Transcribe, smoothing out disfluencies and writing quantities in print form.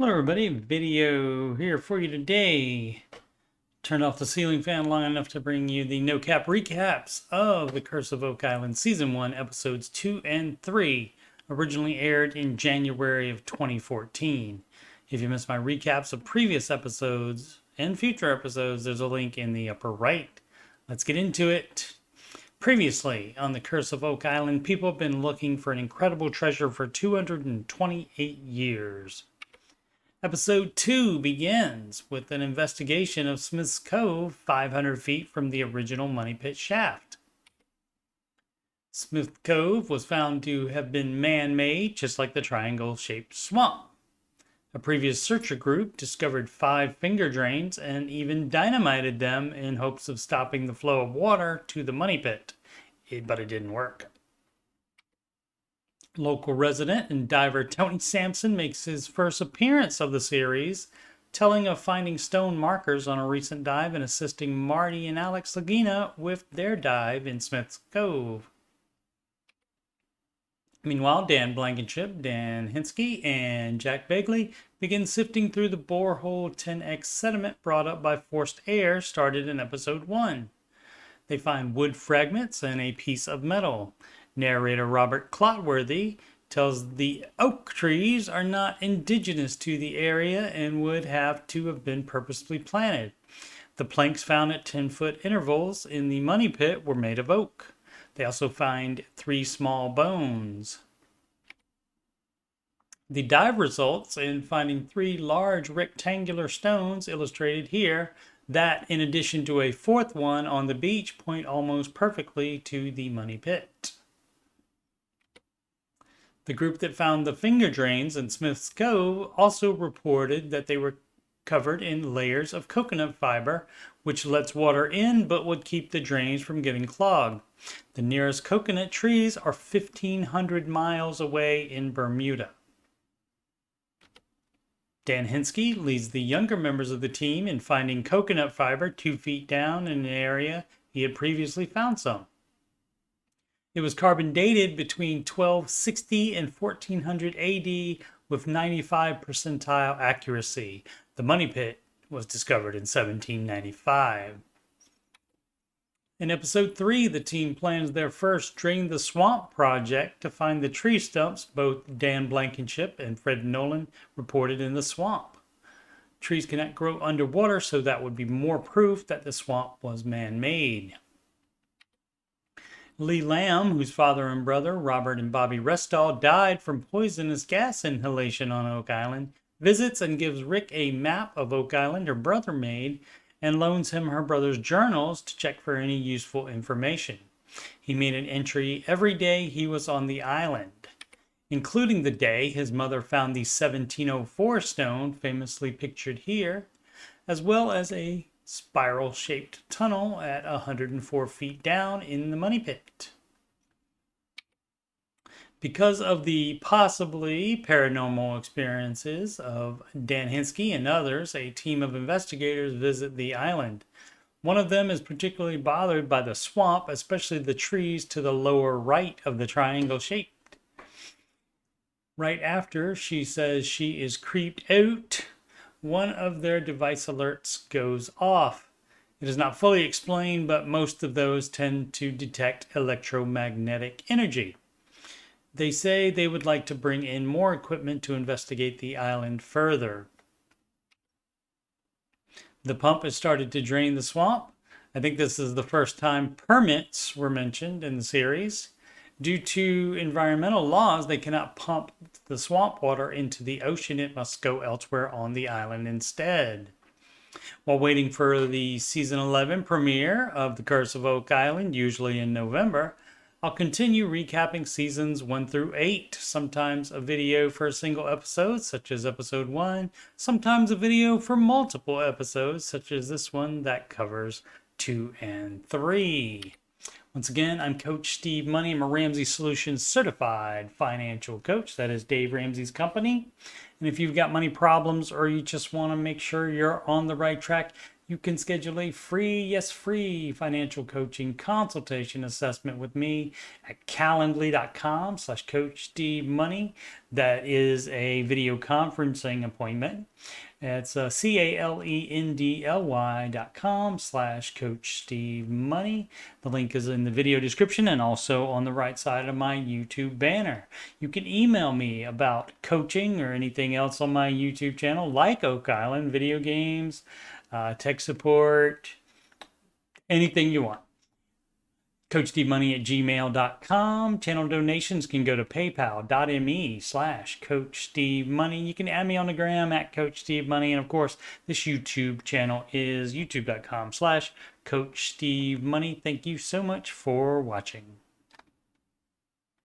Hello everybody, video here for you today. Turned off the ceiling fan long enough to bring you the no-cap recaps of The Curse of Oak Island Season 1, Episodes 2 and 3, originally aired in January of 2014. If you missed my recaps of previous episodes and future episodes, there's a link in the upper right. Let's get into it. Previously on The Curse of Oak Island, people have been looking for an incredible treasure for 228 years. Episode 2 begins with an investigation of Smith's Cove 500 feet from the original Money Pit shaft. Smith Cove was found to have been man-made, just like the triangle-shaped swamp. A previous searcher group discovered 5 finger drains and even dynamited them in hopes of stopping the flow of water to the Money Pit, but it didn't work. Local resident and diver Tony Sampson makes his first appearance of the series, telling of finding stone markers on a recent dive and assisting Marty and Alex Lagina with their dive in Smith's Cove. Meanwhile, Dan Blankenship, Dan Hinsky, and Jack Begley begin sifting through the borehole 10X sediment brought up by forced air started in episode 1. They find wood fragments and a piece of metal. Narrator Robert Clotworthy tells the oak trees are not indigenous to the area and would have to have been purposely planted. The planks found at 10-foot intervals in the Money Pit were made of oak. They also find 3 small bones. The dive results in finding 3 large rectangular stones illustrated here that, in addition to a 4th one on the beach, point almost perfectly to the Money Pit. The group that found the finger drains in Smith's Cove also reported that they were covered in layers of coconut fiber, which lets water in but would keep the drains from getting clogged. The nearest coconut trees are 1,500 miles away in Bermuda. Dan Hinsky leads the younger members of the team in finding coconut fiber 2 feet down in an area he had previously found some. It was carbon dated between 1260 and 1400 AD with 95 percentile accuracy. The Money Pit was discovered in 1795. In episode 3, the team plans their first Drain the Swamp project to find the tree stumps both Dan Blankenship and Fred Nolan reported in the swamp. Trees cannot grow underwater, so that would be more proof that the swamp was man-made. Lee Lamb, whose father and brother, Robert and Bobby Restall, died from poisonous gas inhalation on Oak Island, visits and gives Rick a map of Oak Island her brother made and loans him her brother's journals to check for any useful information. He made an entry every day he was on the island, including the day his mother found the 1704 stone famously pictured here, as well as a spiral-shaped tunnel at 104 feet down in the Money Pit. Because of the possibly paranormal experiences of Dan Hinsky and others, a team of investigators visit the island. One of them is particularly bothered by the swamp, especially the trees to the lower right of the triangle shape. Right after she says she is creeped out, one of their device alerts goes off. It is not fully explained, but most of those tend to detect electromagnetic energy. They say they would like to bring in more equipment to investigate the island further. The pump has started to drain the swamp. I think this is the first time permits were mentioned in the series. Due to environmental laws, they cannot pump the swamp water into the ocean. It must go elsewhere on the island instead. While waiting for the season 11 premiere of The Curse of Oak Island, usually in November, I'll continue recapping seasons 1 through 8, sometimes a video for a single episode, such as episode 1, sometimes a video for multiple episodes, such as this one that covers 2 and 3. Once again, I'm Coach Steve Money. I'm a Ramsey Solutions certified financial coach. That is Dave Ramsey's company. And if you've got money problems or you just want to make sure you're on the right track, You can schedule a free, yes, free financial coaching consultation assessment with me at calendly.com/coachstevemoney. That is a video conferencing appointment. It's calendly.com/coachstevemoney. The link is in the video description and also on the right side of my YouTube banner. You can email me about coaching or anything else on my YouTube channel, like Oak Island, video games, tech support, anything you want. CoachSteveMoney@gmail.com. Channel donations can go to paypal.me/CoachSteveMoney. You can add me on the gram at CoachSteveMoney. And of course, this YouTube channel is youtube.com/CoachSteveMoney. Thank you so much for watching.